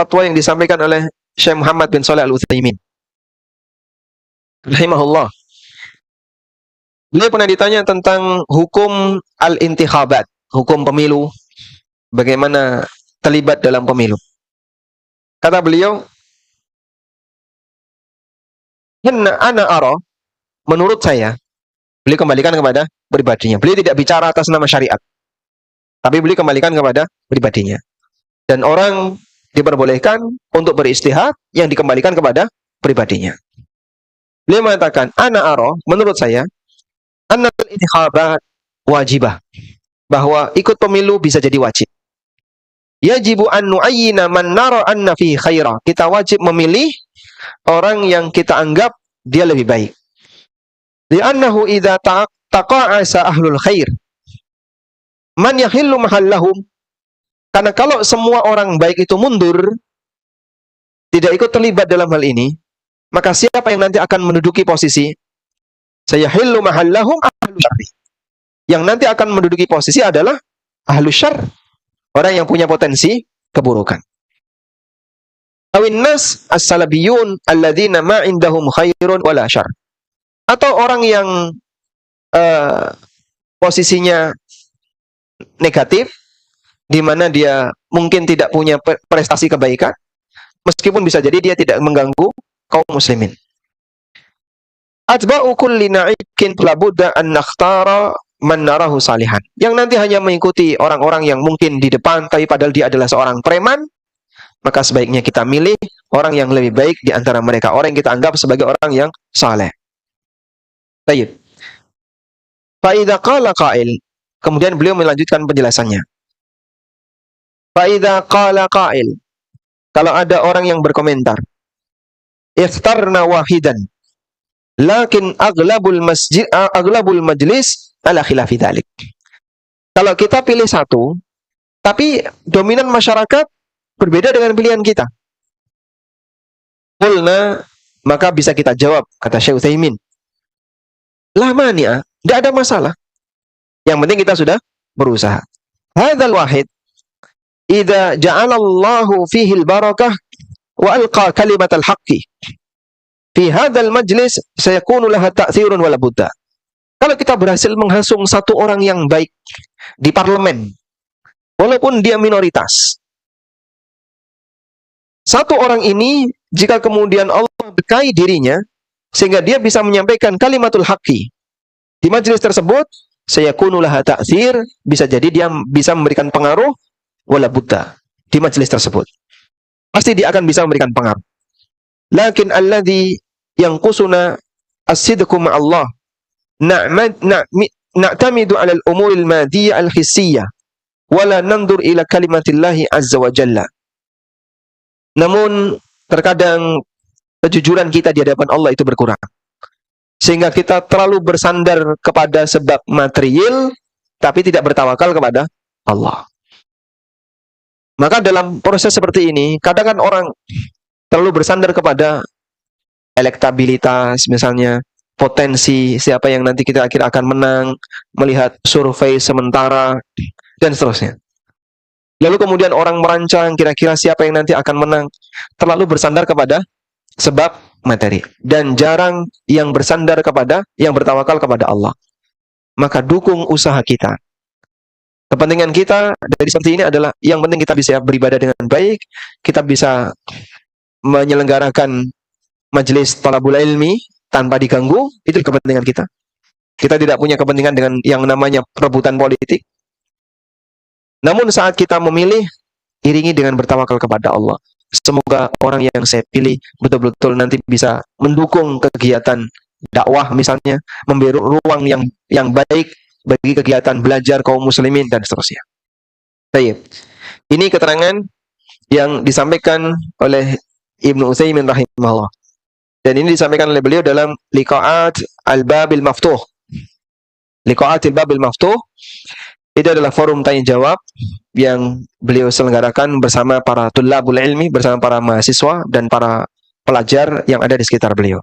fatwa yang disampaikan oleh Syekh Muhammad bin Shalih Al-Utsaimin rahimahullah. Beliau pernah ditanya tentang hukum al-intikhabat, hukum pemilu, bagaimana terlibat dalam pemilu. Kata beliau, ana ara, menurut saya, beliau kembalikan kepada pribadinya. Beliau tidak bicara atas nama syariat, tapi beliau kembalikan kepada pribadinya. Dan orang diperbolehkan untuk beristihad yang dikembalikan kepada pribadinya. Beliau mengatakan, ana ara, menurut saya, annal intikhabat wajibah, bahwa ikut pemilu bisa jadi wajib. Yajibu an nu'ayyina man nara anna fi khaira. Kita wajib memilih orang yang kita anggap dia lebih baik. Li'annahu idza taqa'asa ahlul khair man yahillu mahallahum. Karena kalau semua orang baik itu mundur, tidak ikut terlibat dalam hal ini, maka siapa yang nanti akan menduduki posisi sayahillu mahallahum ahlu syarri. Yang nanti akan menduduki posisi adalah ahlu syarr, orang yang punya potensi keburukan. Awin nas as-salabiyun alladzina ma indahum khairun wala syarr. Atau orang yang posisinya negatif, di mana dia mungkin tidak punya prestasi kebaikan, meskipun bisa jadi dia tidak mengganggu kaum muslimin. Atba'u kulli na'ikin labudda an nakhtara man narahu salihan. Yang nanti hanya mengikuti orang-orang yang mungkin di depan, tapi padahal dia adalah seorang preman, maka sebaiknya kita milih orang yang lebih baik di antara mereka, orang yang kita anggap sebagai orang yang saleh. Baik. Fa idza qala qa'il, kemudian beliau melanjutkan penjelasannya. Fa idza qala qa'il, kalau ada orang yang berkomentar, ikhtarna wahidan lakin aglabul majlis ala khilafi dzalik. Kalau kita pilih satu, tapi dominan masyarakat berbeda dengan pilihan kita. Qulna, maka bisa kita jawab, kata Syekh Utsaimin, la mani'a, tidak ada masalah. Yang penting kita sudah berusaha. Hadzal wahid idza ja'ala Allahu fihi al-barakah wa alqa kalimatal haqqi fi hadzal majlis sayakunu laha ta'thirun wala budda. Kalau kita berhasil menghasung satu orang yang baik di parlemen, walaupun dia minoritas, satu orang ini jika kemudian Allah berkahi dirinya sehingga dia bisa menyampaikan kalimatul haqqi di majelis tersebut, sayakunu laha ta'thir, bisa jadi dia bisa memberikan pengaruh wala budda di majelis tersebut. Pasti dia akan bisa memberikan pengaruh. Lakin alladhi yanqusuna as-sidqu ma'allah na'tamidu 'ala al-umuri al-madiyah al-hissiyah wala nandur ila kalimatillahi azza wa jalla. Namun terkadang kejujuran kita di hadapan Allah itu berkurang, sehingga kita terlalu bersandar kepada sebab material tapi tidak bertawakal kepada Allah. Maka dalam proses seperti ini, kadang kan orang terlalu bersandar kepada elektabilitas, misalnya potensi siapa yang nanti kita akhir akan menang, melihat survei sementara, dan seterusnya. Lalu kemudian orang merancang kira-kira siapa yang nanti akan menang, terlalu bersandar kepada sebab materi, dan jarang yang bersandar kepada, yang bertawakal kepada Allah. Maka dukung usaha kita. Kepentingan kita dari seperti ini adalah yang penting kita bisa beribadah dengan baik, kita bisa menyelenggarakan majelis talabul ilmi tanpa diganggu, itu kepentingan kita. Kita tidak punya kepentingan dengan yang namanya rebutan politik. Namun saat kita memilih, iringi dengan bertawakal kepada Allah. Semoga orang yang saya pilih betul-betul nanti bisa mendukung kegiatan dakwah misalnya, memberi ruang yang baik bagi kegiatan belajar kaum muslimin dan seterusnya. Baik. Ini keterangan yang disampaikan oleh Ibnu Utsaimin rahimahullah. Dan ini disampaikan oleh beliau dalam Liqa'at al-Babil Maftuh. Liqa'at al-Babil Maftuh itu adalah forum tanya jawab yang beliau selenggarakan bersama para tulabul ilmi, bersama para mahasiswa dan para pelajar yang ada di sekitar beliau.